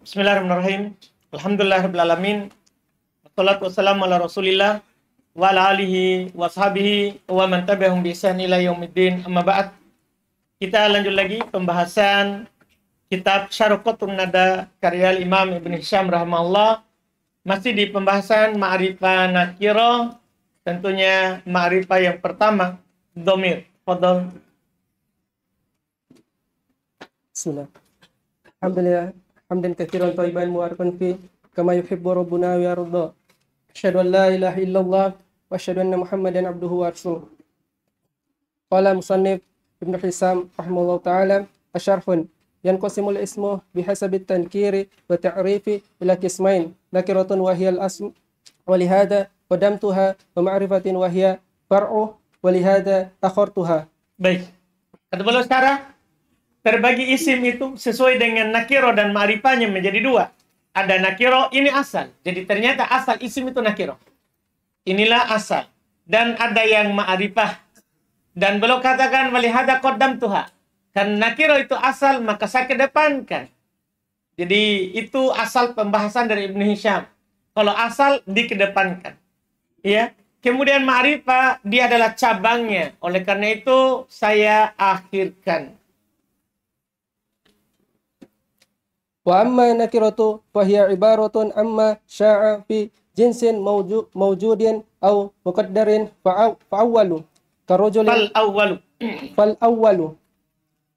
Bismillahirrahmanirrahim. Alhamdulillahirrahmanirrahim. Wassalatu wassalamu ala rasulillah wa ala alihi wa sahbihi wa man tabi'ahum bi ihsan ila yaumiddin. Amma ba'd. Kita lanjut lagi pembahasan kitab Syarh Qutbun Nada karya Imam Ibn Hisham rahimahullah. Masih di pembahasan ma'rifah nakirah. Tentunya ma'rifah yang pertama dhamir. Fadhal. Bismillah. Alhamdulillah. Hamdan katsiran thayyiban mubarakan fi kama yuhibbu rabbuna wa yarda. Asyhadu an la ilaha illallah wa asyhadu anna Muhammadan abduhu wa rasuluh. Qala musannif Ibnu Hisham rahimahullah taala asyarhun yanqasimul ismu bihasabi tankiri wa ta'rifi ila qismain nakiratun wa hiya al-asm wa lihada qadamtuha wa ma'rifatin wa hiya far'u wa lihada akhartuha. Baik. Kata beliau sekarang terbagi isim itu sesuai dengan nakiro dan ma'rifahnya menjadi dua. Ada nakiro, ini asal. Jadi ternyata asal isim itu nakiro. Inilah asal. Dan ada yang ma'rifah. Dan beliau katakan walihada qaddamtuha. Karena nakiro itu asal, maka saya kedepankan. Jadi itu asal pembahasan dari Ibnu Hisham. Kalau asal dikedepankan. Ya. Kemudian ma'rifah dia adalah cabangnya. Oleh karena itu saya akhirkan. Wa amma nakiratu fa hiya ibaratun amma sya'a fi jinsin mawjudin aw muqaddarin fa'awwalu karajulin fal awwalu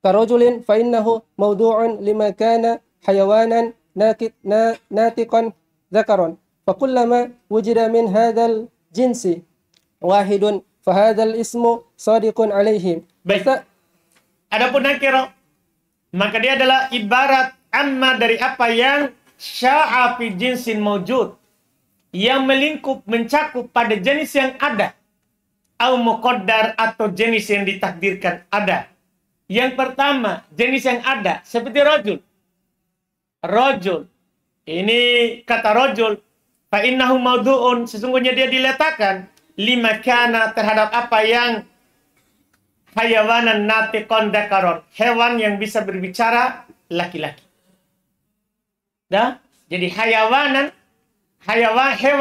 karajulin fa innahu mawdu'un lima kana hayawanan natiqan dzakaran fa kullama wujida min hadzal jinsi wahidun fa hadzal ismu sadiqun alaihi. Baik. Adapun nakirah maka dia adalah ibarat amma dari apa yang sya'a fi jinsin mawjud, yang melingkup mencakup pada jenis yang ada, au muqaddar atau jenis yang ditakdirkan ada. Yang pertama jenis yang ada seperti rajul ini kata rajul fa innahu mawdu'un, sesungguhnya dia diletakkan lima kana terhadap apa yang hayawanan natiqon dzakaron, hewan yang bisa berbicara laki-laki. Dah, jadi hewan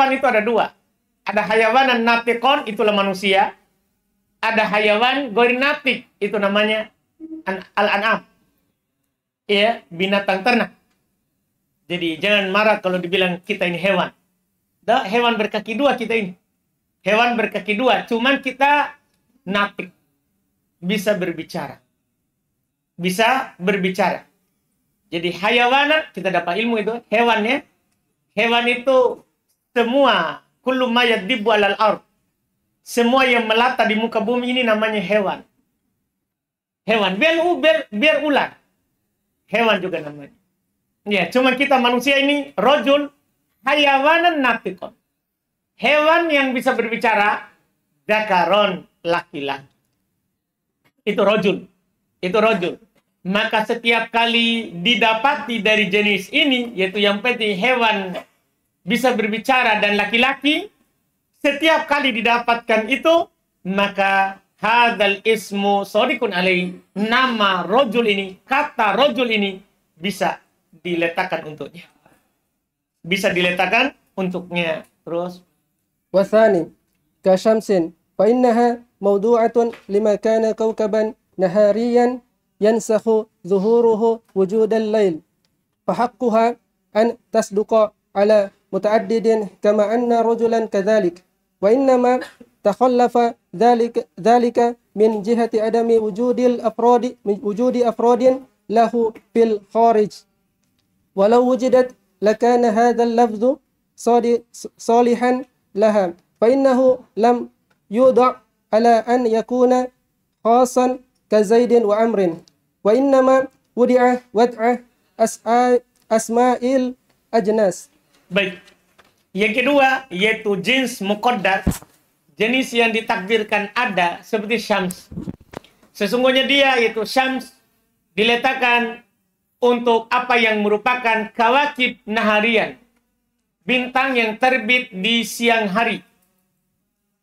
itu ada dua. Ada hayawanan natiqon, itulah manusia. Ada hayawan ghair natik, itu namanya al-an'am. Ya, binatang ternak. Jadi jangan marah kalau dibilang kita ini hewan. Dah, hewan berkaki dua kita ini. Hewan berkaki dua, cuman kita natik. Bisa berbicara. Bisa berbicara. Jadi hayawana, kita dapat ilmu itu, hewannya. Hewan itu semua, kullu ma yadibbu alal ard. Semua yang melata di muka bumi ini namanya hewan. Hewan, biar ular. Hewan juga namanya. Ya, cuma kita manusia ini, rajul, hayawanan natiqon. Hewan yang bisa berbicara, dzakaron, laki-laki. Itu rajul. Itu rajul. Maka setiap kali didapati dari jenis ini, yaitu yang penting hewan bisa berbicara dan laki-laki, setiap kali didapatkan itu, maka hadzal ismu shadiqun alaihi, nama rajul ini, kata rajul ini bisa diletakkan untuknya. Bisa diletakkan untuknya. Terus Wasani kasyamsin fa innaha mawdu'atun lima kana kawkaban nahariyan yansakhu zuhuruhu wujudal lail fahaqqaha an tasduqa ala mutaaddidin kama anna rajulan kadhalik wa innama takhallafa dhalika min jihati adami wujudi afradin lahu fil kharij walau wujidat lakana hadha al-lafdhu salihan laha fa innahu lam yuda' ala an yakuna khasan ka Zaidin wa Amrin wa innama wudi'a wad'a asma'il ajnas. Baik. Yang kedua yaitu jins muqaddar, jenis yang ditakdirkan ada seperti syams. Sesungguhnya dia yaitu syams diletakkan untuk apa yang merupakan kawakib naharian, bintang yang terbit di siang hari.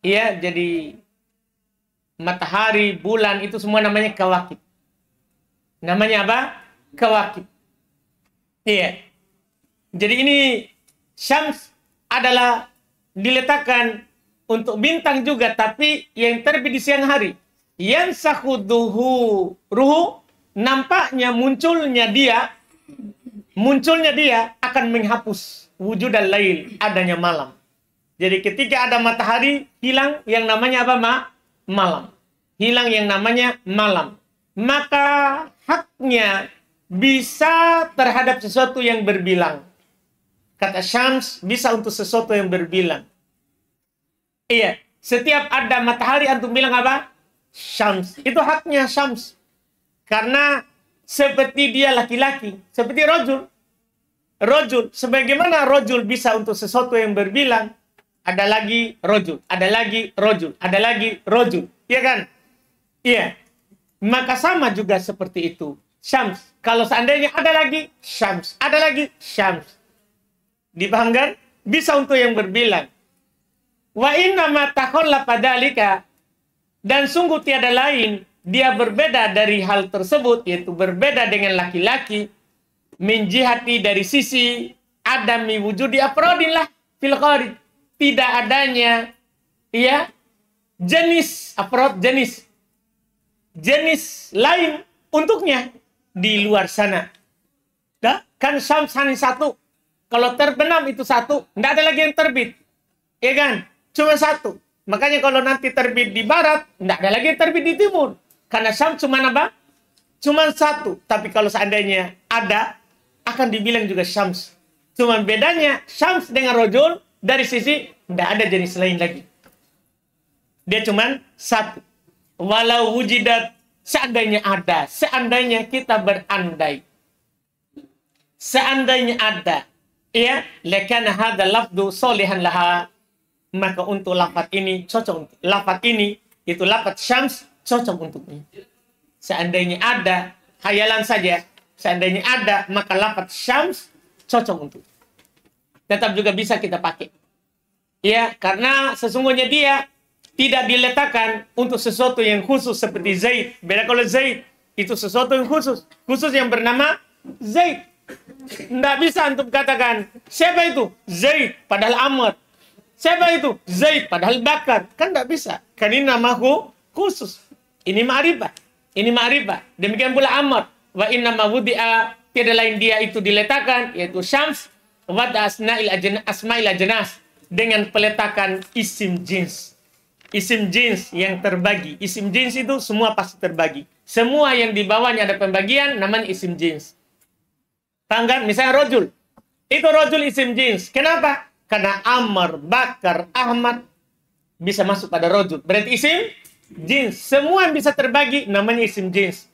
Ya, jadi matahari, bulan, itu semua namanya kawakib. Namanya apa? Kawakib. Iya. Jadi ini syams adalah diletakkan untuk bintang juga, tapi yang terbit di siang hari. Yang sahuduhu ruhu, nampaknya munculnya dia akan menghapus wujud al-lail, adanya malam. Jadi ketika ada matahari, hilang yang namanya apa, malam. Hilang yang namanya malam. Maka haknya bisa terhadap sesuatu yang berbilang. Kata syams bisa untuk sesuatu yang berbilang. Iya, setiap ada matahari antum bilang apa? Syams. Itu haknya syams. Karena seperti dia laki-laki, seperti rojul. Rojul, sebagaimana rojul bisa untuk sesuatu yang berbilang, ada lagi rojul, ada lagi rojul, ada lagi rojul. Iya kan? Iya. Maka sama juga seperti itu. Syams. Kalau seandainya ada lagi syams, ada lagi syams. Dipahamkan? Bisa untuk yang berbilang. Wa inna ma takhallafa dzalika, dan sungguh tiada lain dia berbeda dari hal tersebut, yaitu berbeda dengan laki-laki, min jihati dari sisi adami wujudi afrodin lah fil kharij, tidak adanya ya jenis afrod, jenis lain untuknya di luar sana. Kan syams hanya satu. Kalau terbenam itu satu, tidak ada lagi yang terbit. Ya kan? Cuma satu. Makanya kalau nanti terbit di barat, tidak ada lagi yang terbit di timur. Karena syams cuma apa? Cuma satu. Tapi kalau seandainya ada, akan dibilang juga syams. Cuma bedanya, syams dengan rojul, dari sisi, tidak ada jenis lain lagi. Dia cuma satu. Walau wujidat, seandainya ada. Seandainya kita berandai. Seandainya ada. Ya, lekana hadza lafdu solihan laha, maka untuk lafaz ini cocok. Lafaz ini itu lafaz syams cocok untuknya. Seandainya ada, hayalan saja. Seandainya ada, maka lafaz syams cocok untuk. Tetap juga bisa kita pakai. Ya, karena sesungguhnya dia tidak diletakkan untuk sesuatu yang khusus seperti Zaid. Beda kalau Zaid itu sesuatu yang khusus yang bernama Zaid. Tidak bisa untuk katakan siapa itu Zaid padahal Amr, siapa itu Zaid padahal Bakar, kan tidak bisa. Kan ini namaku khusus, ini ma'rifah, ini ma'rifah. Demikian pula Amr, wa inna ma wudi'a, tiada lain dia itu diletakkan, yaitu syams wa asma'il ajnas, dengan peletakan isim jins. Isim jins yang terbagi. Isim jins itu semua pasti terbagi. Semua yang di bawahnya ada pembagian namanya isim jins. Tanggal misalnya rojul. Itu rojul isim jins. Kenapa? Karena Amr, Bakar, Ahmad bisa masuk pada rojul. Berarti isim jins. Semua yang bisa terbagi namanya isim jins.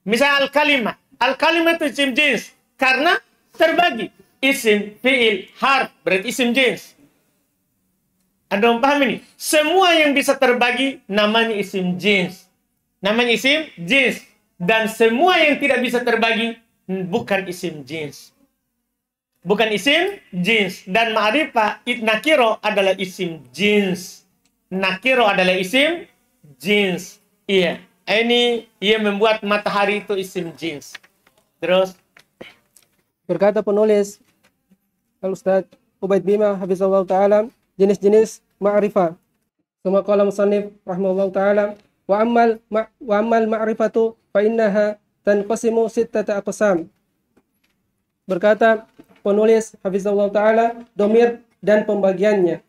Misalnya al-kalimah. Al-kalimah itu isim jins. Karena terbagi. Isim, fi'il, harf. Berarti isim jins. Anda paham ini? Semua yang bisa terbagi namanya isim jins. Namanya isim jins. Dan semua yang tidak bisa terbagi bukan isim jins. Bukan isim jins. Dan ma'rifah nakiro adalah isim jins. Nakiro adalah isim jins. Iya. Ini ia membuat matahari itu isim jins. Terus. Berkata penulis Al-Ustaz Ubaid Bima Hafizahullah Ta'ala, jenis-jenis ma'rifah. Suma qala musannif rahimahullah ta'ala, wa ammal ma'rifatu fa innaha tanqasimu sittata aqsam. Berkata penulis Hafizahullah Ta'ala, domir dan pembagiannya.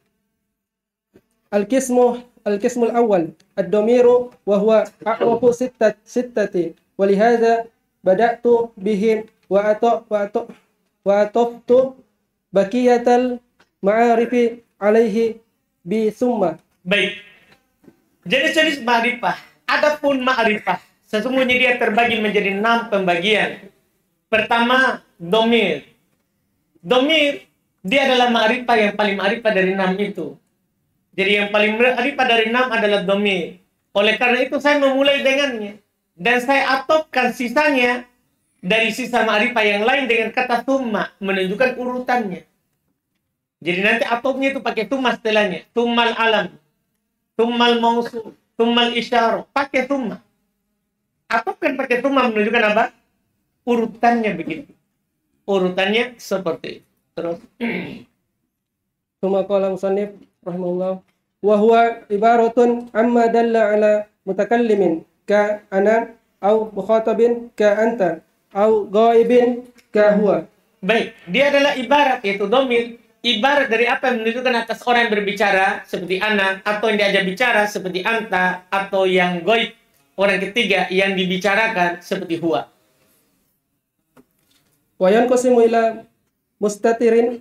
Al-qismul awal ad-domiru wa huwa a'rafu sittati wa lihadza bada'tu bihim wa ataftu baqiyatal ma'arifi alaihi bi summa. Baik. Jenis-jenis ma'rifah. Adapun ma'rifah, sesungguhnya dia terbagi menjadi 6 pembagian. Pertama, domir. Domir, dia adalah ma'rifah yang paling ma'rifah dari 6 itu. Jadi yang paling ma'rifah dari 6 adalah domir. Oleh karena itu saya memulai dengannya. Dan saya atopkan sisanya dari sisa ma'rifah yang lain dengan kata summa, menunjukkan urutannya. Jadi nanti atopnya itu pakai summa setelahnya. Summal alam, summal mausul, summal isyarah. Pakai summa. Atopkan pakai summa menunjukkan apa? Urutannya begitu. Urutannya seperti itu. Terus. ثم قال المصنف رحمه الله وهو عبارة عما دل على متكلم كأنا أو مخاطب كأنت أو غائب كهو. Baik, dia adalah ibarat, yaitu domir. Ibarat dari apa yang menunjukkan atas orang yang berbicara seperti ana, atau yang diajak bicara seperti anta, atau yang goib, orang ketiga yang dibicarakan seperti huwa. Wa yanqasimu ila mustatirin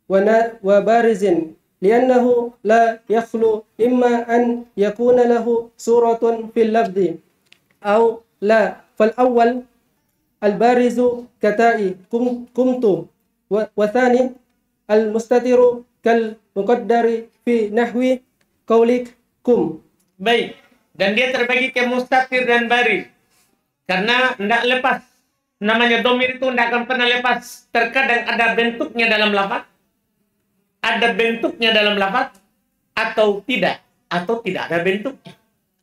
wa barizin li'annahu la yakhlu imma an yakuna lahu suratun fil lafzi aw la. Fal awwal al barizu katai kumtu wa thani al mustatiru kal muqaddari fi nahwi qaulik kum. Baik, dan dia terbagi ke mustatir dan baris. Karena tidak lepas. Namanya domir itu tidak akan pernah lepas. Terkadang ada bentuknya dalam lafaz. Ada bentuknya dalam lafaz. Atau tidak ada bentuknya.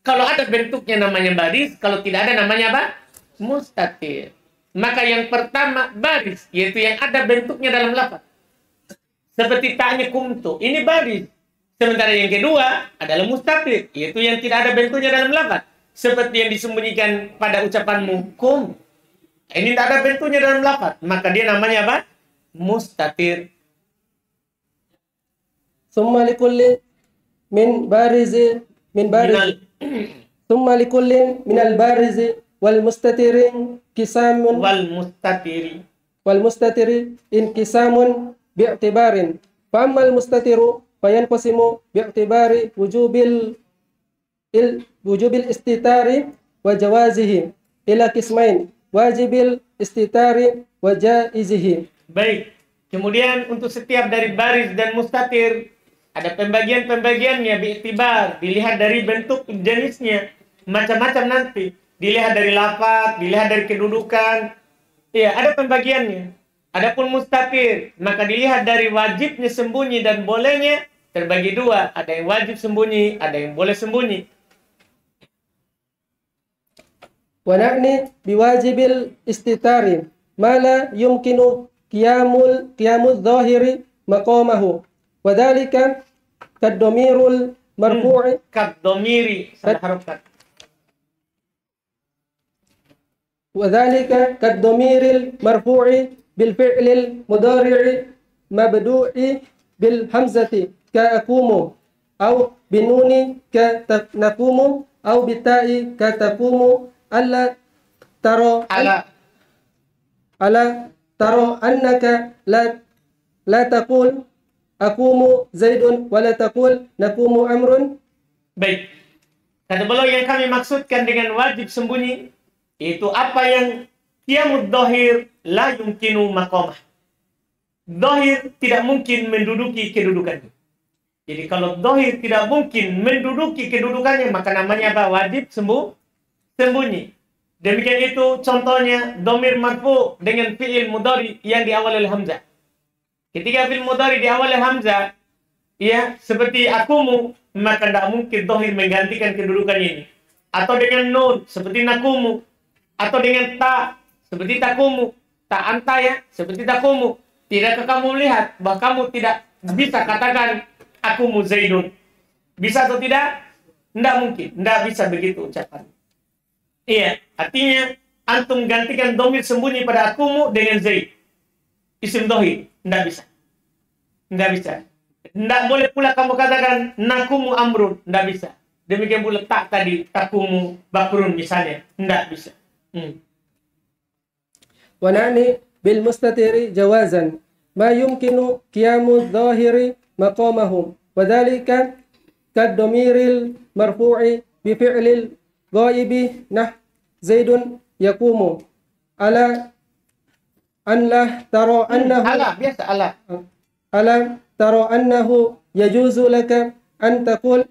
Kalau ada bentuknya namanya baris. Kalau tidak ada namanya apa? Mustatir. Maka yang pertama baris. Yaitu yang ada bentuknya dalam lafaz. Seperti ta'nya kumtu. Ini baris. Sementara yang kedua adalah mustatir. Yaitu yang tidak ada bentuknya dalam lafaz. Seperti yang disembunyikan pada ucapanmu kum. Ini tidak ada bentuknya dalam lafaz. Maka dia namanya apa? Mustatir. Summa likulli min barizi min barizi. Summa likulli min al barizi wal mustatirin kisamun wal mustatiri inkisamun bi'tibarin. Fa ammal mustatiru fayanqasimu bi'tibari wujubil istitari wa jawazihi ila qismain wajibil istitari wa jaizihi. Baik. Kemudian untuk setiap dari baris dan mustatir ada pembagian-pembagiannya bi'tibar, dilihat dari bentuk jenisnya, macam-macam nanti. Dilihat dari lafaz, dilihat dari kedudukan. Iya, ada pembagiannya. Adapun mustatir, maka dilihat dari wajibnya sembunyi dan bolehnya terbagi dua. Ada yang wajib sembunyi, ada yang boleh sembunyi. Wa na'ni biwajibil istitari ma la yumkinu qiyamul dhahiri maqamahu. Wa dhalika kaddomirul marfu'i kaddomiri salah harokat. Wa dhalika kaddomiril marfu'i bil fi'lil mudhari'i mabdu'i bil hamzati ka akumu aw binuni ka nakumu aw bitai ka takumu alla taro annaka la taqul akumu zaidun wa la taqul nakumu amrun. Baik. Kata beliau yang kami maksudkan dengan wajib sembunyi itu apa yang qiyamud dhahir la yumkinu maqamah. Dhahir tidak mungkin menduduki kedudukannya. Jadi kalau dhahir tidak mungkin menduduki kedudukannya, maka namanya apa? Wajib sembunyi. Demikian itu contohnya domir marfu dengan fi'il mudhari yang diawali oleh hamzah. Ketika fi'il mudhari diawali hamzah, ya seperti akumu, maka tidak mungkin dhahir menggantikan kedudukan ini. Atau dengan nun seperti nakumu, atau dengan ta seperti takumu, ta anta ya seperti takumu. Tidakkah kamu melihat bahwa kamu tidak bisa katakan akumu zaidun? Bisa atau tidak? Tidak mungkin, tidak bisa begitu ucapan. Iya, artinya antum gantikan domir sembunyi pada akumu dengan zaid. Isim dohir, tidak bisa. Tidak bisa. Tidak boleh pula kamu katakan nakumu amrun, tidak bisa. Demikian pula tak tadi, takumu bakrun misalnya, tidak bisa. Wa na'ni bil mustatiri jawazan ma yumkinu qiyamu dhahiri maqamahu wa dhalika kaddomiril marfu'i bi fi'lil ghaibi nah zaidun yakumu ala an la tara annahu ala tara annahu yajuzu laka an taqul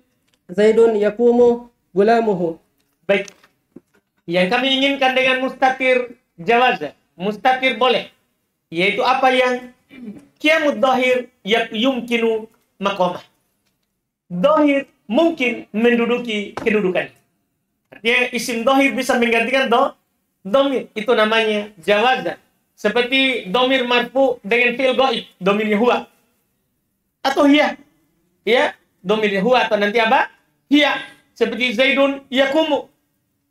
zaidun yakumu gulamuhu. Baik. Yang kami inginkan dengan mustatir jawaz. Mustatir boleh. Yaitu apa yang qiyamud dhahir yumkinu maqamah. Dhahir mungkin menduduki kedudukan. Artinya isim dhahir bisa menggantikan domir. Itu namanya jawaz. Seperti domir marfu dengan fi'il ghaib, domirnya huwa. Atau hiya. Ya, domirnya huwa atau nanti apa? Hiya. Seperti Zaidun yakumu.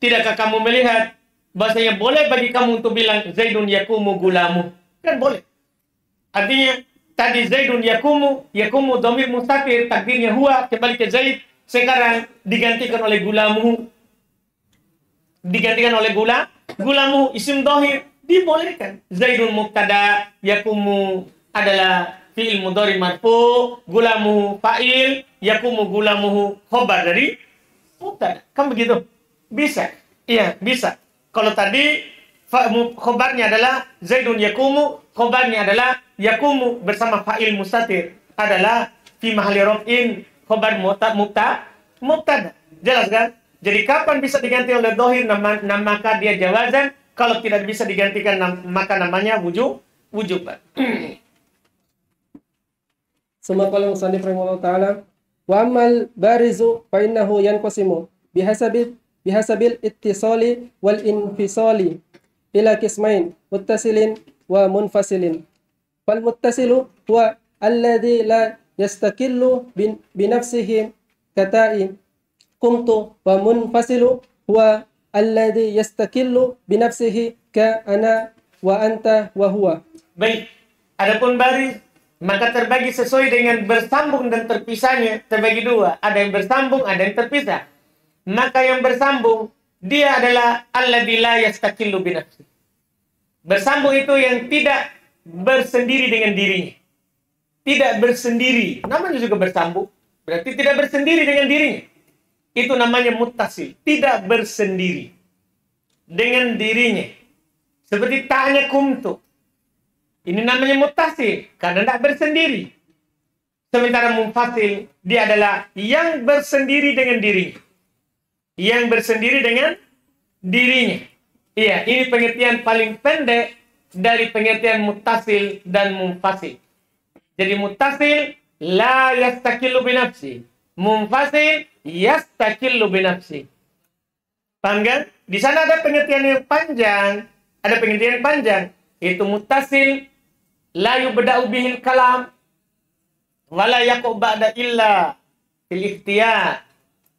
Tidakkah kamu melihat bahasanya boleh bagi kamu untuk bilang Zaidun yakumu gulamu? Kan boleh. Artinya tadi Zaidun yakumu domir mustatir, takdirnya huwa, kembali ke Zaid. Sekarang digantikan oleh gulamu. Digantikan oleh gulamu, isim dohir. Dibolehkan. Zaidun mubtada, yakumu adalah fi'il mudhari marfu, gulamu fa'il, yakumu gulamuhu khobar dari mubtada. Kan begitu? Bisa. Iya, bisa. Kalau tadi khobarnya adalah Zaidun yakumu, khobarnya adalah yakumu bersama fa'il mustatir adalah fi mahalli raf'in, khobar mubtada. Jelas kan? Jadi kapan bisa diganti oleh dohir maka dia jawazan. Kalau tidak bisa digantikan maka namanya wujub. Summa qala musannif rahimahullah ta'ala wa ammal barizu fa innahu yanqasimu bihasabil ittisali wal infisali ila qismain muttasilin wa munfasilin. Fal muttasilu huwa alladhi la yastakillu bi nafsihi kata'i qumtu, wa munfasilu huwa alladhi yastakillu binafsihi ka ana wa anta wa huwa. Baik, adapun baris maka terbagi sesuai dengan bersambung dan terpisahnya, terbagi dua, ada yang bersambung, ada yang terpisah. Maka yang bersambung dia adalah alladzi la yastakillu binafsihi. Bersambung itu yang tidak bersendiri dengan dirinya. Tidak bersendiri, namanya juga bersambung, berarti tidak bersendiri dengan dirinya. Itu namanya muttasil, tidak bersendiri dengan dirinya. Seperti ta'nya kumtu. Ini namanya muttasil karena tidak bersendiri. Sementara munfasil, dia adalah yang bersendiri dengan dirinya. Yang bersendiri dengan dirinya. Iya, ini pengertian paling pendek dari pengertian muttasil dan munfasil. Jadi muttasil la yastakillu binafsi. Munfasil yastakillu binafsi. Paham kan? Di sana ada pengertian yang panjang. Ada pengertian yang panjang. Itu muttasil la yubda'u bihil kalam wala yaqu ba'da illa fil ikhtiyar.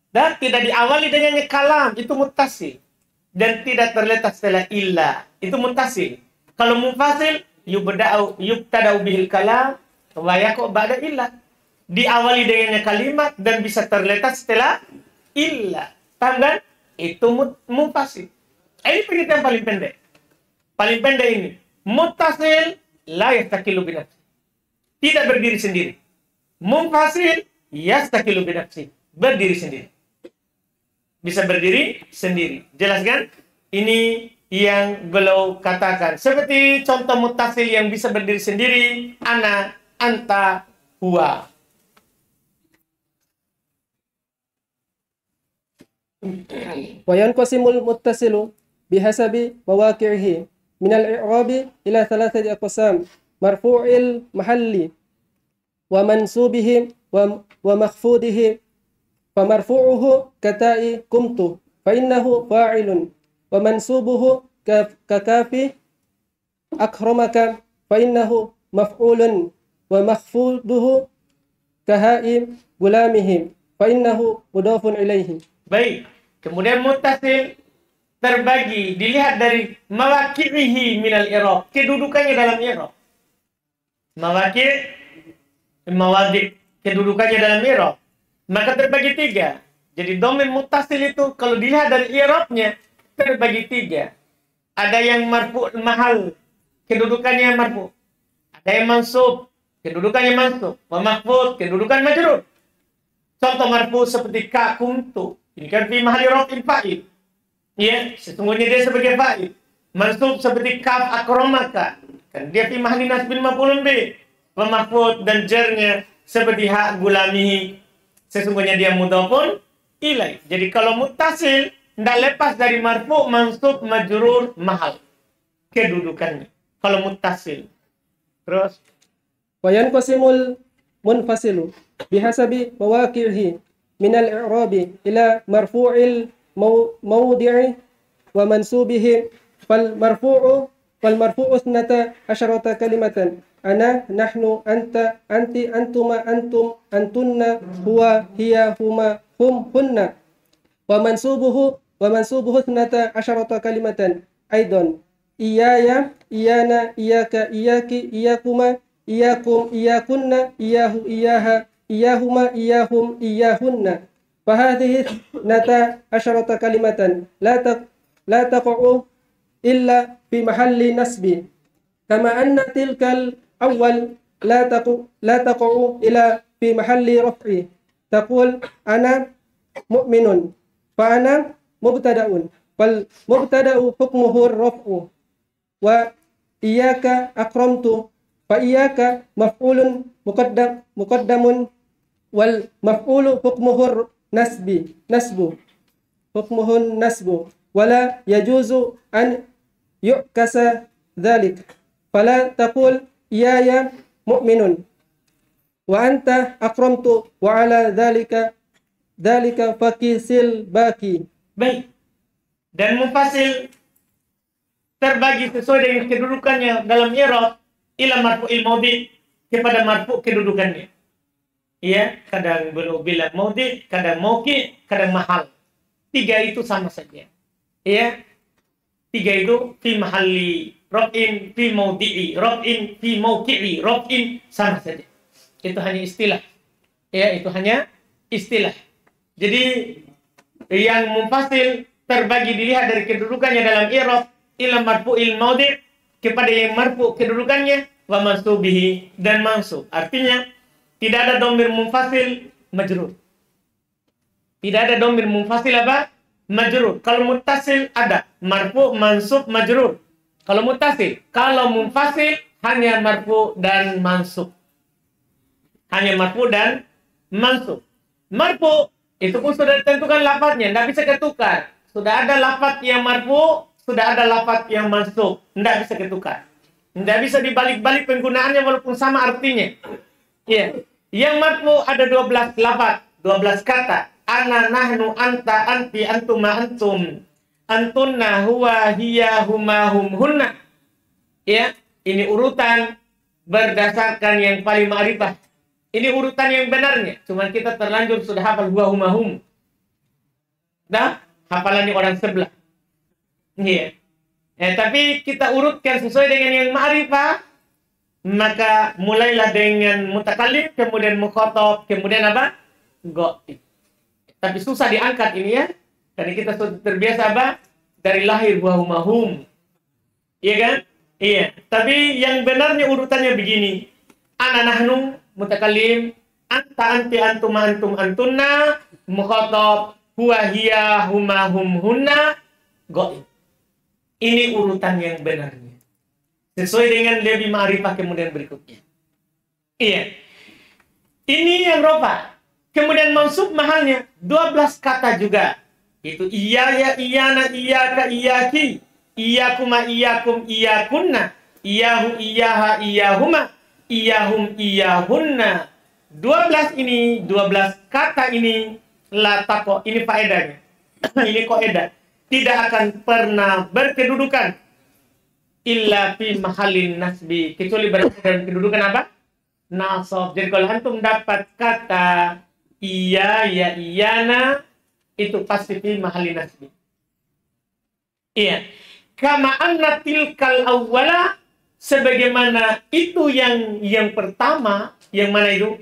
Dan tidak diawali dengannya kalam. Itu muttasil. Dan tidak terletak setelah illa. Itu muttasil. Kalau munfasil yubtada'u bihil kalam wa yaqu ba'da illa. Diawali dengannya kalimat dan bisa terletak setelah illa. Paham kan? Itu munfasil. Ini pengertian paling pendek. Paling pendek ini. Muttasil la yastakillu binafsi. Tidak berdiri sendiri. Munfasil yastakillu binafsi. Berdiri sendiri. Bisa berdiri sendiri. Jelas kan? Ini yang beliau katakan. Seperti contoh muttasil yang bisa berdiri sendiri. Ana, anta, huwa. Wa yanqasimul muttasilu bihasabi mawaqi'ihi minal i'rabi ila thalathati aqsam: marfu'il mahalli wa mansubihi wa makhfudihi. Fa marfu'uhu kata'i qumtu fa innahu fa'ilun, wa mansubuhu kakafi akramaka fa innahu maf'ulun, wa makhfuduhu kaha'i gulamihi fa innahu mudhafun ilaihi. Baik. Kemudian muttasil terbagi, dilihat dari mawaqi'ihi minal i'rab, kedudukannya dalam i'rab. Mawaqi', kedudukannya dalam i'rab. Maka terbagi tiga. Jadi dhamir muttasil itu kalau dilihat dari i'rabnya terbagi tiga. Ada yang marfu' mahal, kedudukannya marfu'. Ada yang mansub, kedudukannya mansub. Wa makhfud, kedudukan majrur. Contoh marfu' seperti ka kuntu. Ini kan fi mahalli raf'in fa'il. Ya, sesungguhnya dia sebagai fa'il. Mansub seperti kaf akramaka. Kan dia fi mahalli nasbin maf'ulun bih. Wa mahfud dan jarnya seperti hak gulamihi. Sesungguhnya dia mudhafun ilaih. Jadi kalau muttasil tidak lepas dari marfu', mansub, majrur, mahal. Kedudukannya. Kalau muttasil. Terus Wa yanqasimul munfasilu bihasabi mawaqi'ihi minal i'rabi ila marfu'il mawdi'i wa mansubihi. Fal marfu'u والمرفوع 12 كلمة أنا نحن أنت أنت أنتما أنتم أنتن هو هي هما هم هن ومنصوبه 12 كلمة أيضا إياي إيانا إياك إياك إياكما إياكم إياكن إياه إياها إياهما إياهم إياهن فهذه 12 كلمة لا تقع إلا في محل نصب كما أن تلك الأول لا تقع إلا في محل رفع تقول أنا مؤمن فأنا مبتدأ فالمبتدأ حكمه الرفع وإياك أكرمت فإياك مفعول مقدم والمفعول حكمه النسب حكمه النسب ولا يجوز أن يعكس ذلك فلا تقول إياي مؤمن وأنت أكرمت وعلى ذلك fakisil baki. Baik. Dan mufasil terbagi sesuai dengan kedudukannya dalam i'rab ila marfu'il maudhi kepada marfu' kedudukannya. Ya, kadang bila maudhi, kadang mauqi, kadang mahal. Tiga itu sama saja. Ya. Tiga itu fi mahalli raf'in, fi maudhi'i raf'in, fi mauqi'i raf'in sama saja. Itu hanya istilah. Ya, itu hanya istilah. Jadi yang mufasil terbagi dilihat dari kedudukannya dalam i'rab ila marfu'il maudhi kepada yang marfu' kedudukannya wa mansubihi dan mansub. Artinya tidak ada dhamir munfasil majrur. Tidak ada dhamir munfasil apa? Majrur. Kalau muttasil ada marfu', mansub, majrur. Kalau muttasil, kalau munfasil hanya marfu' dan mansub. Hanya marfu' dan mansub. Marfu' itu pun sudah ditentukan lafadznya, tidak bisa ketukar. Sudah ada lafadz yang marfu, sudah ada lafadz yang mansub, tidak bisa ketukar. Tidak bisa dibalik-balik penggunaannya walaupun sama artinya. Ya. Yang marfu ada 12 lafadz, 12 kata. Ana, nahnu, anta, anti, antuma, antum. Antunna, huwa, hiya, huma, hum, hunna. Ya, ini urutan berdasarkan yang paling ma'rifah. Ini urutan yang benarnya. Cuma kita terlanjur sudah hafal huwa, huma, hum. Nah, hafalannya orang sebelah. Iya. Tapi kita urutkan sesuai dengan yang ma'rifah. Maka mulailah dengan mutakallim, kemudian mukhatab, kemudian apa? Ghaib. Tapi susah diangkat ini ya. Karena kita sudah terbiasa apa? Dari lahir huwa, huma, hum. Iya kan? Iya. Tapi yang benarnya urutannya begini. Ana, nahnu, mutakallim, anta, anti, antuma, antum, antunna, mukhatab, huwa, hiya, huma, hum, hunna, ghaib. Ini urutan yang benarnya. Sesuai dengan lebih ma'rifah kemudian berikutnya. Iya. Ini yang rofa. Kemudian mansub mahalnya 12 kata juga. Itu iya, ya, iyana, iyaka, iyaki, iyakuma, iyakum, iyakunna, iyahu, iyaha, iyahuma, iyahum, iyahunna. 12 ini, 12 kata ini la taqo, ini faedahnya. Ini kaidah. Tidak akan pernah berkedudukan illa fi mahallin nasbi, kecuali berada dalam kedudukan apa? Nasab. Jadi kalau antum dapat kata iya, ya, iyana, itu pasti fi mahallin nasbi. Iya. Kama anna tilkal awwala, sebagaimana itu yang pertama, yang mana itu?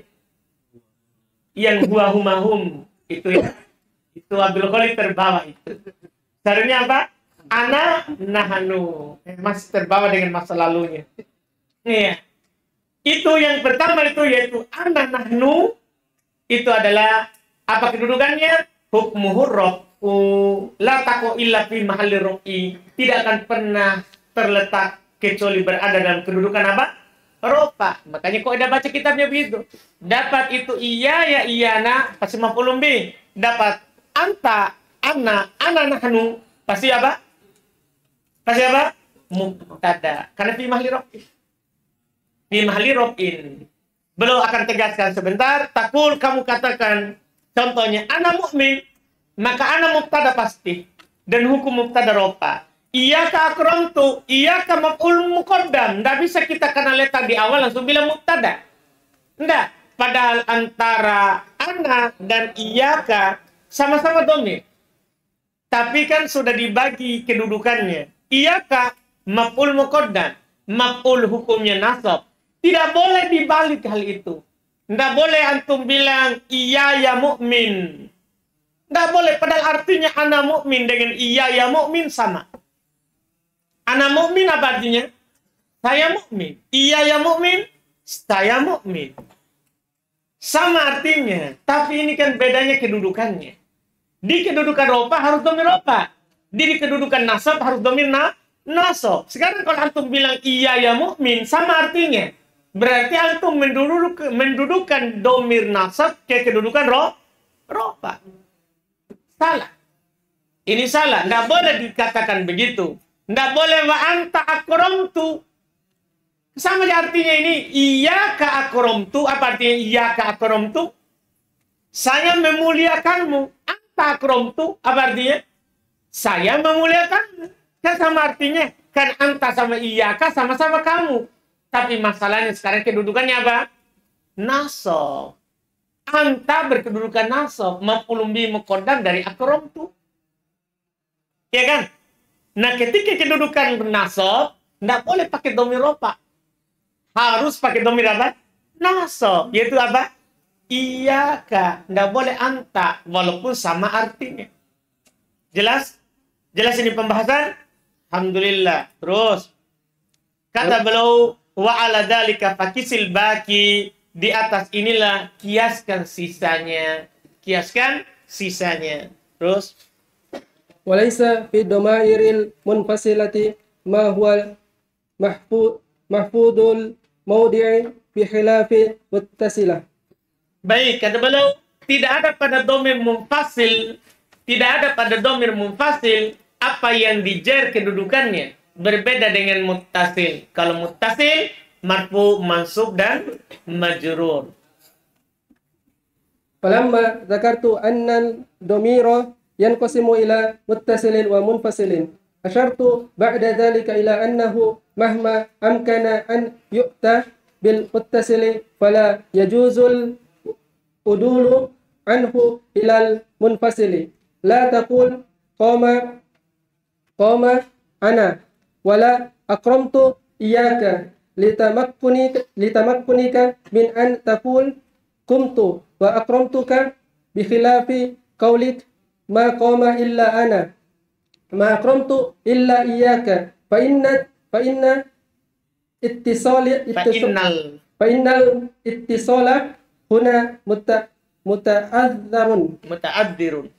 Yang huwa, huma, hum. Itu ya. Itu Abdul Khalid terbawa itu. Caranya apa? Ana, nahanu. Masih terbawa dengan masa lalunya. Iya. Itu yang pertama itu yaitu ana, nahnu. Itu adalah apa kedudukannya? Hukmuhur raf'u. La taqo illa fi mahalli raf'i. Tidak akan pernah terletak kecuali berada dalam kedudukan apa? Rofa. Makanya kok ada baca kitabnya begitu. Dapat itu iya, ya, iyana, pasti maf'ulun bih. Dapat anta, ana, nahnu, pasti apa? Pasti apa? Mubtada. Karena fi mahli raf'in. Fi mahli raf'in. Belum akan tegaskan sebentar. Takul, kamu katakan. Contohnya, ana mu'min. Maka ana mubtada pasti. Dan hukum mubtada rofa. Iyyaka akramtu, iyyaka maf'ul muqaddam. Nggak bisa kita karena letak di awal langsung bilang mubtada. Nggak. Padahal antara ana dan iyyaka sama-sama domir. Tapi kan sudah dibagi kedudukannya. Iyyaka maf'ul muqaddam, maf'ul hukumnya nasab. Tidak boleh dibalik hal itu. Nggak boleh antum bilang iya ya mukmin. Nggak boleh, padahal artinya ana mukmin dengan iya ya mukmin sama. Ana mukmin apa artinya? Saya mukmin. Iya ya mukmin, saya mukmin. Sama artinya, tapi ini kan bedanya kedudukannya. Di kedudukan rofa harus domir rofa. Di kedudukan nasab harus domir nasab. Sekarang kalau antum bilang iya ya mukmin, sama artinya. Berarti antum mendudukan domir nasab ke kedudukan rofa. Salah. Ini salah. Nggak boleh dikatakan begitu. Nggak boleh wa anta akramtu. Sama artinya ini. Iyyaka akramtu. Apa artinya iyyaka akramtu? Saya memuliakanmu. Anta akramtu. Apa artinya? Saya memuliakanmu. Kan sama artinya. Kan anta sama iyyaka sama-sama kamu. Tapi masalahnya sekarang kedudukannya apa? Nasab. Anta berkedudukan nasab. Maf'ulun bihi muqaddam dari akramtu. Ya kan? Nah, ketika kedudukan nasab, nggak boleh pakai domir rofa. Harus pakai domir apa? Nasab. Yaitu apa? Iyyaka. Nggak boleh anta. Walaupun sama artinya. Jelas? Jelas ini pembahasan? Alhamdulillah. Terus. Kata beliau, wa ala dzalika fakisil baki. Di atas inilah kiaskan sisanya. Kiaskan sisanya. Terus. Walaysa fi dhamairil munfasilati ma huwa mahfudul mawdi'i bi khilafi muttasilah. Baik, kata beliau, tidak ada pada domir munfasil, tidak ada pada domir munfasil apa yang dijer kedudukannya berbeda dengan muttasil. Kalau muttasil marfu, mansub dan majrur. Falamma zakartu annal domira yanqasimu ila muttasilin wa munfasilin. Asyartu ba'da dhalika ila annahu mahma amkana an yu'ta bil muttasili fala yajuzul udulu anhu ilal munfasili. La taqul qama ana wala akramtu iyyaka litamakkunika min an taqul kumtu wa akramtuka bi khilafi qawlik ma qama illa ana ma akramtu illa iyyaka fa inna innal ittisala huna muta'adzirun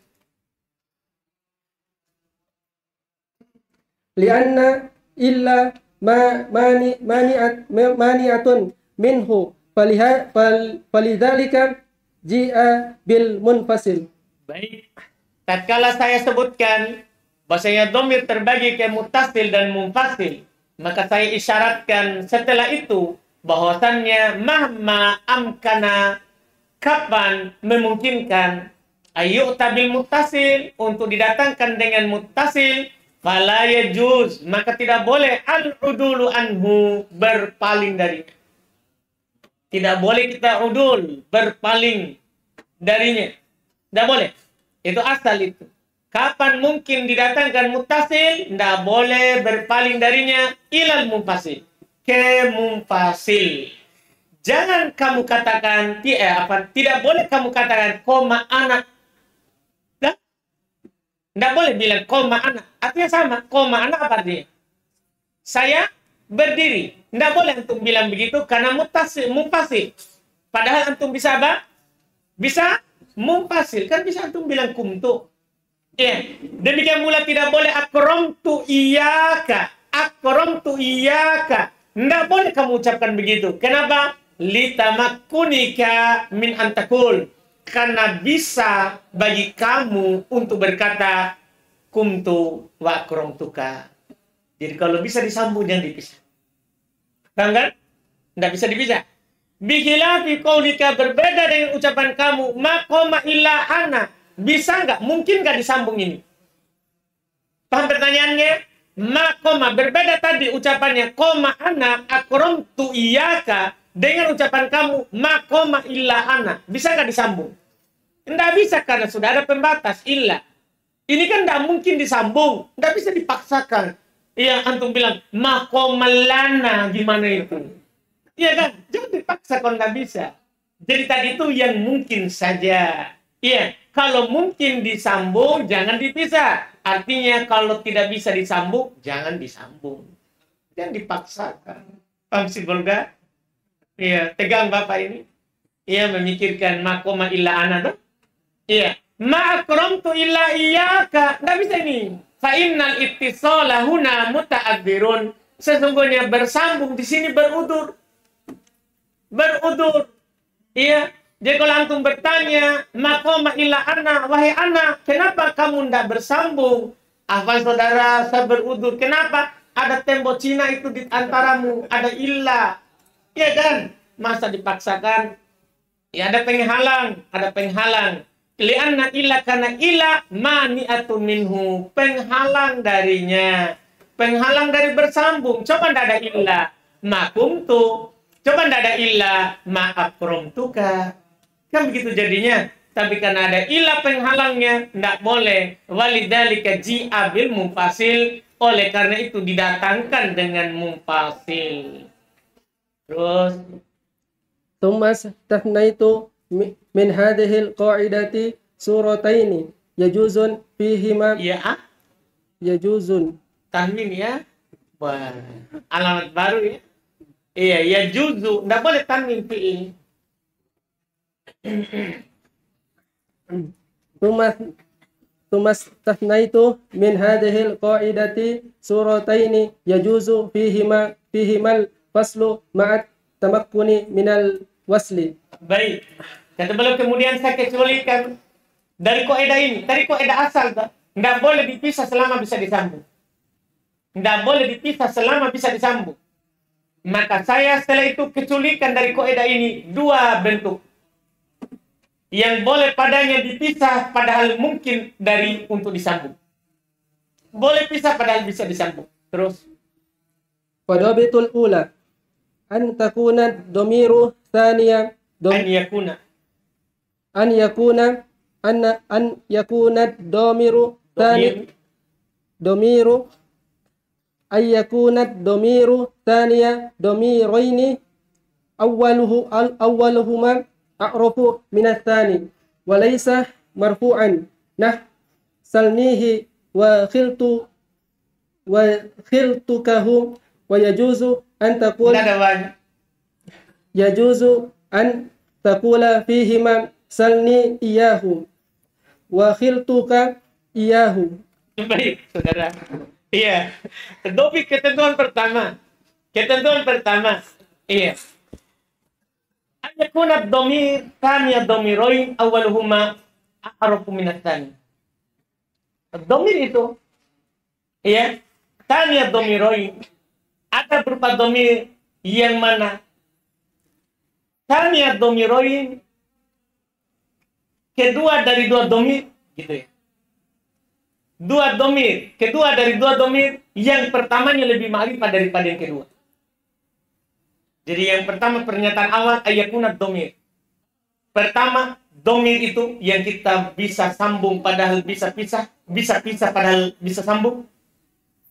lianna illa mani'atun minhu falidhalika ji'a bil munfasil. Baik. Tatkala saya sebutkan bahasanya domir terbagi ke muttasil dan munfasil, maka saya isyaratkan setelah itu bahwasannya mahma amkana, kapan memungkinkan, ayu tabil muttasil, untuk didatangkan dengan muttasil, fala yajuz, maka tidak boleh al-udulu anhu, berpaling darinya. Tidak boleh kita udul, berpaling darinya. Tidak boleh. Itu asal itu. Kapan mungkin didatangkan muttasil, tidak boleh berpaling darinya ilal munfasil, ke munfasil. Jangan kamu katakan tidak boleh kamu katakan koma anak. Tidak boleh bilang koma anak. Artinya sama. Koma anak apa artinya? Saya berdiri. Tidak boleh antum bilang begitu karena munfasil. Padahal antum bisa apa? Bisa munfasil. Kan bisa antum bilang kumtu. Ya, demikian pula tidak boleh akramtu iyyaka. Akramtu iyyaka. Tidak boleh kamu ucapkan begitu. Kenapa? Litamakkunika min antakul. Karena bisa bagi kamu untuk berkata kumtu wa akramtuka. Jadi kalau bisa disambung jangan dipisah. Paham kan? Tidak bisa dipisah. Bikhilafi qaulika, berbeda dengan ucapan kamu maqama illa ana. Bisa nggak? Mungkin nggak disambung ini? Paham pertanyaannya? Ma koma, berbeda tadi ucapannya koma ana akramtu iyaka dengan ucapan kamu ma koma illa ana. Bisa nggak disambung? Nggak bisa karena sudah ada pembatas illa. Ini kan nggak mungkin disambung, nggak bisa dipaksakan. Iya, antum bilang ma koma lana, gimana itu? Iya kan? Jangan dipaksa kalau nggak bisa. Jadi tadi itu yang mungkin saja. Iya, kalau mungkin disambung, jangan dipisah. Artinya kalau tidak bisa disambung, jangan disambung. Jangan dipaksakan. Paham sih, Bolga? Iya, tegang Bapak ini. Iya, memikirkan makoma illa ana. Iya, ma'akramtu illa iyaka. Nggak bisa ini. Fa'innal ittisala huna muta'adzirun. Sesungguhnya bersambung di sini berudur. Berudur. Iya. Jadi kalau antum bertanya, makoma illa ana, wahai anak, kenapa kamu tidak bersambung? Afwan saudara, saya berudur. Kenapa? Ada tembok Cina itu di antaramu, ada illa. Iya kan? Masa dipaksakan? Ya ada penghalang, ada penghalang. Lianna illa karena illa mani'atun minhu, penghalang darinya. Penghalang dari bersambung. Coba tidak ada illa, makumtu. Coba tidak ada illa, ma'akramtuka. Kan begitu jadinya. Tapi karena ada ilah penghalangnya, tidak boleh. Walidzalika ji'a bil mufasil. Oleh karena itu didatangkan dengan mufasil. Terus. Thumma tathnaitu min hadhil qa'idati surataini. Yajuzun fihima. Ya. Yajuzun. Tanwin ya. Wah. Alamat baru ya. Iya, yajuzu. Tidak boleh tanwin fi'il. ثم استثنيت من هذه القاعدة سورتين يجوز فيهما الفصل مع التمكن من الوصل. Baik. Kata beliau kemudian saya kecualikan dari kaidah ini. Dari kaidah asal, tidak boleh dipisah selama bisa disambung. Tidak boleh dipisah selama bisa disambung. Maka saya setelah itu kecualikan dari kaidah ini dua bentuk. Yang boleh padanya dipisah padahal mungkin dari untuk disambung. Boleh pisah padahal bisa disambung. Terus. Fadabitul ula an takuna domiru thaniya an yakuna domiru thani domiru ay yakuna domiru thaniya domiraini awwaluhuma a'rafu min ats-tsani wa laysa marfu'an salnihi wa khiltukahu wa yajuzu an taqula fihima salni iyahu wa khiltuka iyahu. Baik, saudara. Iya. Topik ketentuan pertama. Iya. Ayakunat domir tanya domiroin awaluhuma a'rafu minat tani. Domir itu ya, tanya domiroin ada berupa domir yang mana tanya domiroin kedua dari dua domir gitu ya. Kedua dari dua domir yang pertamanya lebih ma'rifah daripada yang kedua. Jadi yang pertama pernyataan awal ayakunat domir. Pertama, domir itu yang kita bisa sambung padahal bisa pisah padahal bisa sambung.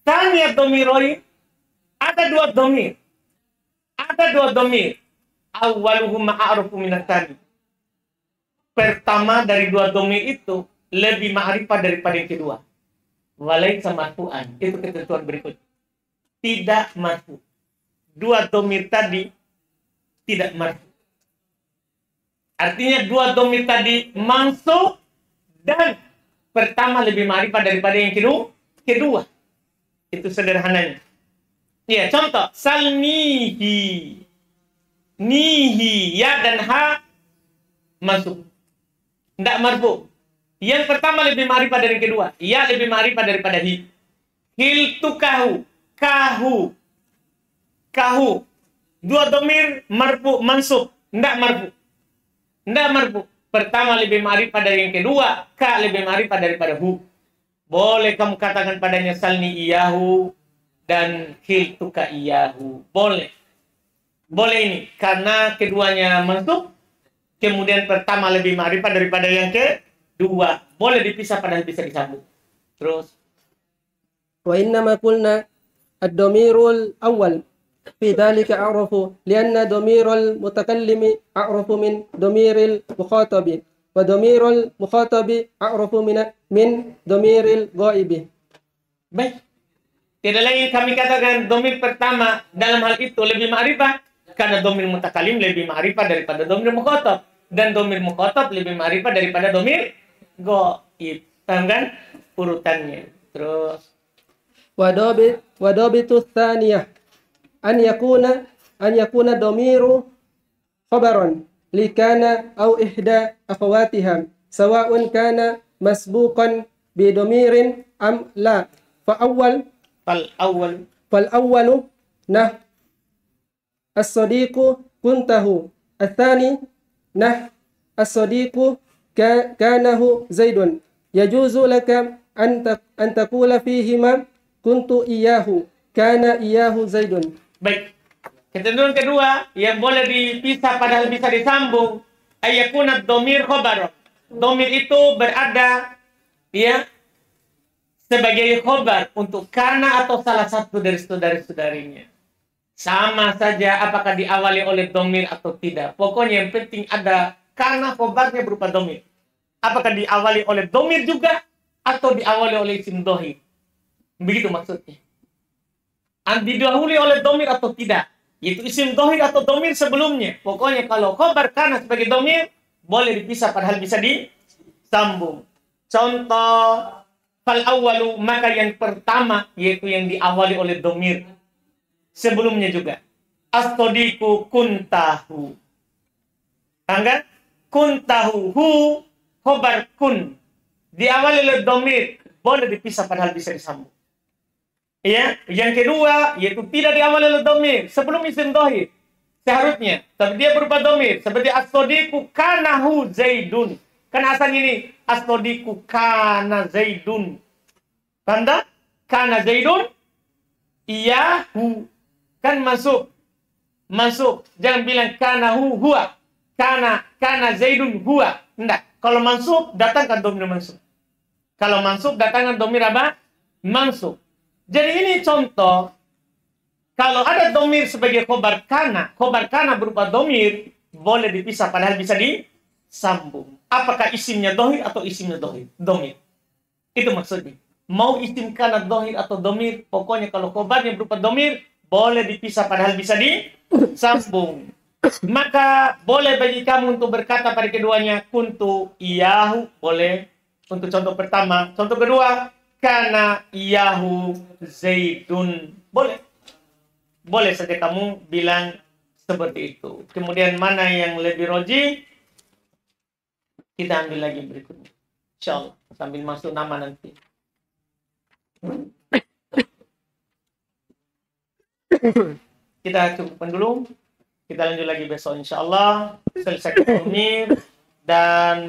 Tanya domiroi, ada dua domir. Awaluhum ma'arufu minat tani. Pertama dari dua domir itu lebih ma'rifah daripada yang kedua. Walaisa marfu'an. Itu ketentuan berikut. Tidak marfu'. Dua domir tadi tidak marfu. Artinya dua domir tadi mansub dan pertama lebih ma'rifah daripada yang kedua. Itu sederhananya. Ya, contoh salnihi. Nihi ya dan ha masuk. Tidak marfu. Yang pertama lebih ma'rifah dari yang kedua. Ya lebih ma'rifah daripada hi. Hiltukahu. Kahu. Dua domir marfu mansub. Tidak marfu. Pertama lebih ma'rifah dari yang kedua. Ka lebih ma'rifah daripada hu. Boleh kamu katakan padanya salni iyahu. dan khiltuka iyahu. Boleh. Boleh ini. Karena keduanya mansub. Kemudian pertama lebih ma'rifah daripada yang kedua. Boleh dipisah padahal bisa disambung. Terus. Wa innama qulna ad-dhamirul awwal fi dhalika a'rafu lianna dhamirul mutakallimi a'rafu min dhamiril mukhatabi wa dhamirul mukhatabi a'rafu min dhamiril ghaibi. Baik. Tidak lain kami katakan dhamir pertama dalam hal itu lebih ma'rifah karena dhamir mutakalim lebih ma'rifah daripada dhamir mukhatab dan dhamir mukhatab lebih ma'rifah daripada dhamir ghaib. Paham kan urutannya? Terus wadabitu tsaniyah an yakuna dhamiru khabaran likana aw ihda akhawatiha sawa'un kana masbuqan bi dhamirin am la fal awwalu nah as-sadiqu kuntahu athani nah as-sadiqu kanahu zaidun yajuzu laka an taqula fihima kuntu iyahu kana iyahu zaidun. Baik. Ketentuan kedua yang boleh dipisah padahal bisa disambung ayakuna dhamir khabar. Dhamir itu berada ya sebagai khabar untuk kana atau salah satu dari saudari-saudarinya. Sama saja apakah diawali oleh dhamir atau tidak. Pokoknya yang penting ada kana khabarnya berupa dhamir. Apakah diawali oleh dhamir juga atau diawali oleh isim dhamir. Begitu maksudnya. Didahului oleh dhamir atau tidak. Yaitu isim dhamir atau dhamir sebelumnya. Pokoknya kalau khabar kana sebagai dhamir, boleh dipisah padahal bisa disambung. Contoh, fal awwalu, maka yang pertama, yaitu yang diawali oleh dhamir. Sebelumnya juga. As-sadiqu kuntahu. Tangga? Kuntahu, hu, khabar kun. Diawali oleh dhamir. Boleh dipisah padahal bisa disambung. Ya, yang kedua yaitu tidak diawali oleh dhamir sebelum isim dhahir. Seharusnya, tapi dia berupa dhamir seperti as-sadiqu kanahu zaidun. Kan asalnya ini as-sadiqu kana zaidun. Tanda kana zaidun iyahu. Kan masuk. Jangan bilang kanahu huwa. Kana zaidun huwa. Enggak. Kalau mansub datangkan dhamir mansub. Kalau mansub datangkan dhamir apa? Mansub. Jadi ini contoh, kalau ada dhamir sebagai khobar kana berupa dhamir, boleh dipisah padahal bisa disambung. Apakah isimnya dhamir atau isimnya dhamir? Itu maksudnya. Mau isim kana dhamir atau dhamir, pokoknya kalau khobarnya berupa dhamir, boleh dipisah padahal bisa disambung. Maka boleh bagi kamu untuk berkata pada keduanya, kuntu iyahu, boleh. Untuk contoh pertama. Contoh kedua, kana iyahu zaidun. Boleh. Boleh saja kamu bilang seperti itu. Kemudian mana yang lebih roji? Kita ambil lagi berikutnya. Insyaallah. Sambil masuk nama nanti. Kita cukupkan dulu. Kita lanjut lagi besok insyaallah. Selesai dhamir dan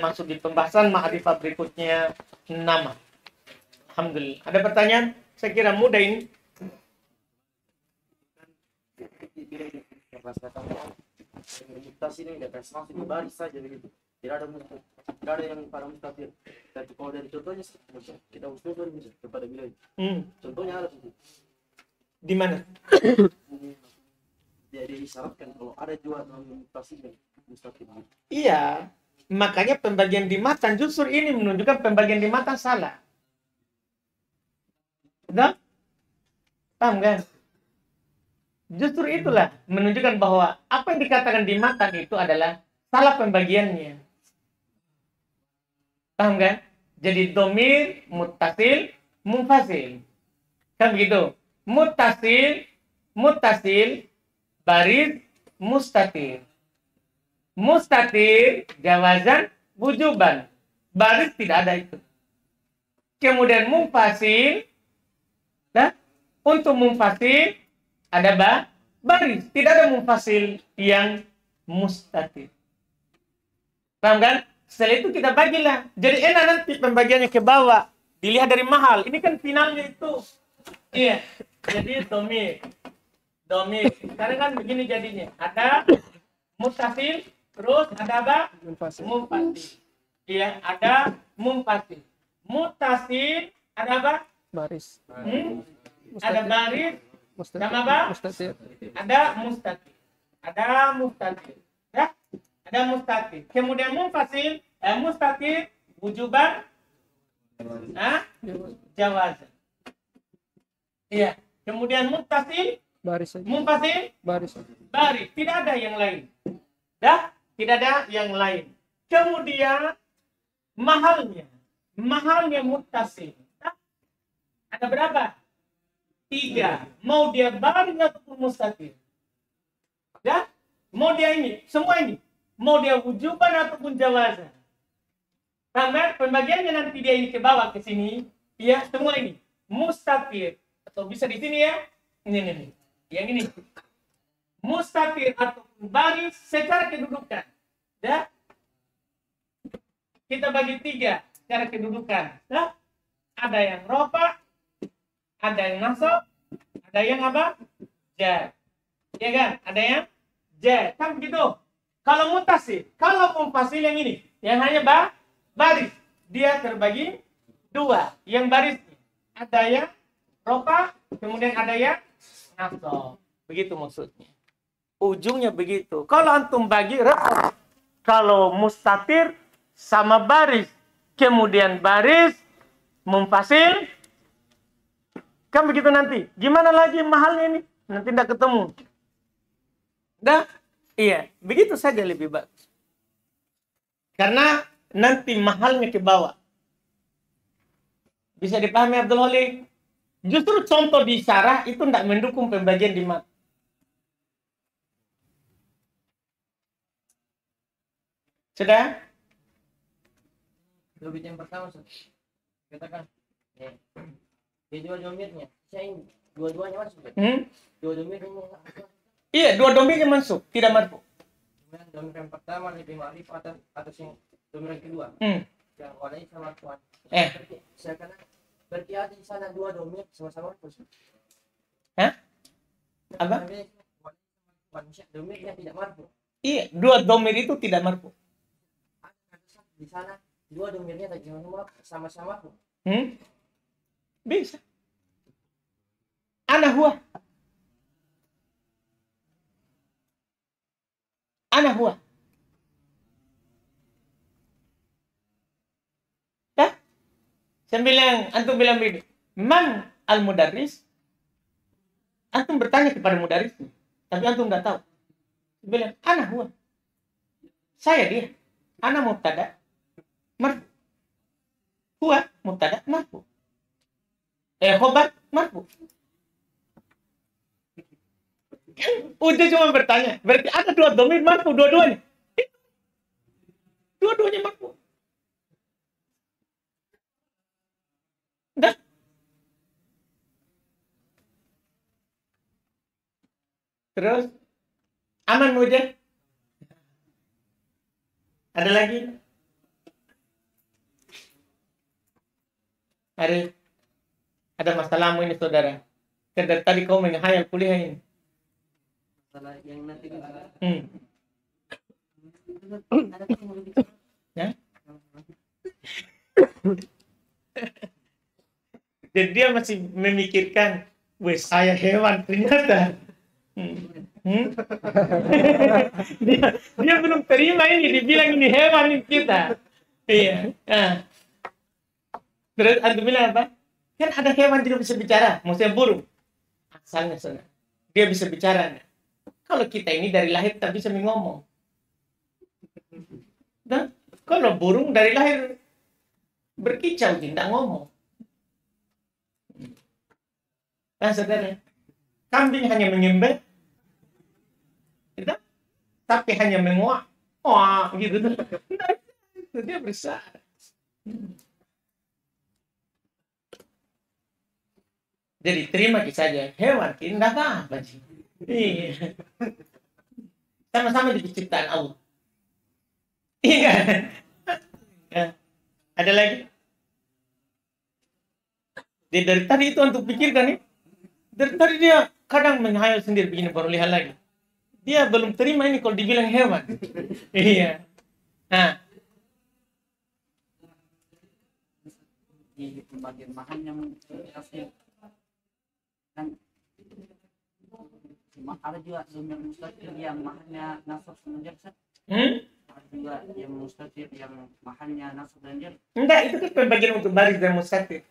masuk di pembahasan ma'rifah berikutnya nama. Alhamdulillah. Ada pertanyaan? Saya kira mudah ini. Ini langsung di baris saja begitu. Tidak ada yang pada mustafir. Tapi kalau dari contohnya kita usul kepada beliau. Contohnya ada di mana? Jadi disyaratkan kalau ada juga mustafir. Iya. Makanya pembagian di matan justru ini menunjukkan pembagian di matan salah. Udah? Paham kan? Justru itulah menunjukkan bahwa apa yang dikatakan di matan itu adalah salah pembagiannya. Paham kan? Jadi dhamir, muttasil, munfasil. Kan begitu? Muttasil, baris, mustatir. Mustatir, jawazan, wujuban. Baris tidak ada itu. Kemudian munfasil, untuk munfasil ada baris, tidak ada munfasil yang mustatir. Paham kan? Setelah itu kita bagilah. Jadi enak nanti pembagiannya ke bawah. Dilihat dari mahal. Ini kan finalnya itu. Iya. Jadi domir. Sekarang kan begini jadinya. Ada muttasil, terus ada apa? Munfasil. Iya, ada munfasil. Muttasil ada apa? Baris. Ada baris. Mustatir. Sama apa? Mustatir. Ada mustatir. Ya? Ada mustatir. Kemudian munfasil, mustatir wujuban jawazan. Iya. Kemudian muttasil, Baris saja. munfasil, Baris. baris. Tidak ada yang lain. Dah? Tidak ada yang lain. Kemudian mahalnya muttasil. Ada berapa? 3. Mau dia baris ataupun mustatir. Ya? Mau dia ini, semua ini. Mau dia wujuban ataupun jawazan. Karena pembagiannya nanti dia ini ke bawah ke sini, ya, semua ini mustatir atau bisa di sini ya. Ini. Yang ini. Mustatir ataupun baris secara kedudukan. Ya? Kita bagi 3 secara kedudukan. Ya? Ada yang rofa, ada yang nasab, ada yang apa? Jar. Ya kan? Ada yang jar. Kan begitu. Kalau muttasil, kalau munfasil yang ini, yang hanya baris, dia terbagi 2. Yang baris ada yang rofa, kemudian ada yang nasab. Begitu maksudnya. Ujungnya begitu. Kalau antum bagi rofa, kalau mustatir sama baris, kemudian baris munfasil, kan begitu nanti. Gimana lagi mahalnya ini? Nanti tidak ketemu. Dah? Iya. Begitu saja lebih bagus. Karena nanti mahalnya ke bawah. Bisa dipahami Abdul Holik? Justru contoh di syarah itu tidak mendukung pembagian di mat. Sudah? Lebih yang pertama, katakan. Dia jual domirnya, saya ini dua-duanya masuk. Dua domirnya. Iya, dua domirnya masuk, tidak marfu. Domir yang pertama lebih ma'rif atas yang domir yang kedua. Yang walai sama tuan. Berarti ada di sana 2 domir sama-sama marfu. Hah? Apa? Domirnya tidak marfu. Iya, 2 domir itu tidak marfu. Di sana 2 domirnya sama-sama marfu. Bisa. Ana huwa. Ya? Antum bilang begini. Man al-mudarris? Antum bertanya kepada mudarris. Tapi antum nggak tahu. Bilang, ana huwa. Saya dia. Ana mubtada. Marfu. Huwa mubtada marfu. Khobar marfu. Udah cuma bertanya. Berarti ada 2 domir marfu dua-duanya. Dua-duanya marfu. Dah. Terus aman mudah. Ada lagi? Ada masalahmu ini saudara. Dari tadi kau menghayal kuliah ini. Masalah yang nanti Ya? Dan dia masih memikirkan, wes saya hewan ternyata. Dia belum terima ini, dibilang ini hewan kita. Iya. Terus antum bilang apa? Kan ada hewan juga bisa bicara, maksudnya burung. Asalnya sana. Dia bisa bicara. Kalau kita ini dari lahir tak bisa ngomong. Dan kalau burung dari lahir berkicau, tidak ngomong. Nah, saudara, kambing hanya menyembelih, tapi hanya menguak, wah, gitu. Nah, dia berusaha. Jadi terima saja, hewan tidak apa-apa sih. Iya. Sama-sama di penciptaan Allah. Iya. Ya. Ada lagi? Dari tadi itu untuk pikirkan nih. Dari tadi dia kadang menghayal sendiri begini baru lihat lagi. Dia belum terima ini kalau dibilang hewan. Iya. Nah, di pembagian makan yang hasil kan ada juga domir mustaqil yang makannya nasab semenjak ada juga yang mustaqil yang makannya nasab dan jar. Enggak, itu kan pembagian untuk baris dan mustatir.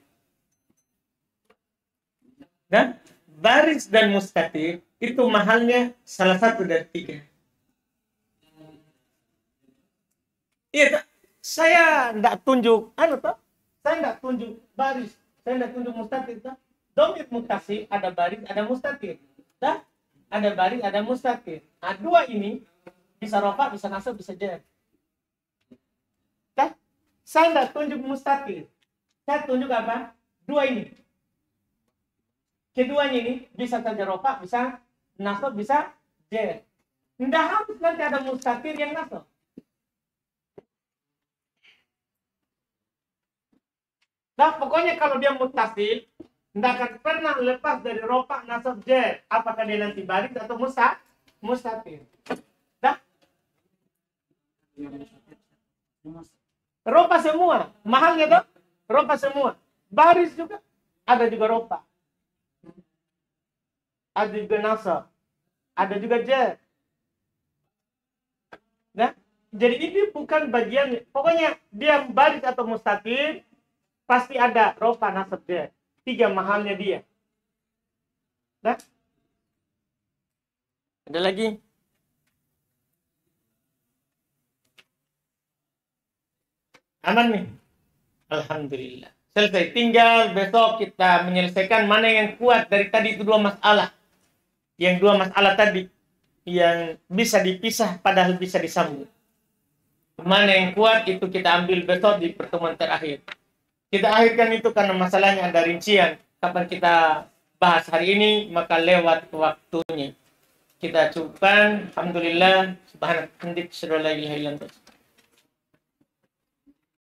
Dan baris dan mustatir itu mahalnya salah satu dari 3. Iya, tak? Saya enggak tunjuk, saya enggak tunjuk baris, saya enggak tunjuk mustatir. Domir mutasi ada baris, ada mustatir. Dah? Ada baris, ada mustatir. Nah, 2 ini bisa rofa, bisa nasab, bisa jar. Dah? Saya enggak tunjuk mustatir. Saya tunjuk apa? 2 ini. Keduanya ini bisa saja rofa, bisa nasab, bisa jar. Enggak harus nanti ada mustatir yang nasab. Nah, pokoknya kalau dia mutasil, tidak akan pernah lepas dari rofa, nasab, jar. Apakah dia nanti baris atau mustatir. Dah? Rofa semua. Mahalnya tuh? Rofa semua. Baris juga. Ada juga rofa. Ada juga nasab. Ada juga jar. Nah, jadi ini bukan bagian, pokoknya dia baris atau mustatir, pasti ada rofa, nasab, jar. 3 mahalnya dia. Dah? Ada lagi? Aman nih? Alhamdulillah. Selesai. Tinggal besok kita menyelesaikan mana yang kuat dari tadi itu 2 masalah. Yang 2 masalah tadi. Yang bisa dipisah padahal bisa disambung. Mana yang kuat itu kita ambil besok di pertemuan terakhir. Kita akhirkan itu karena masalahnya ada rincian. Kapan kita bahas hari ini, maka lewat waktunya. Kita cukupkan. Alhamdulillah. Subhanallah.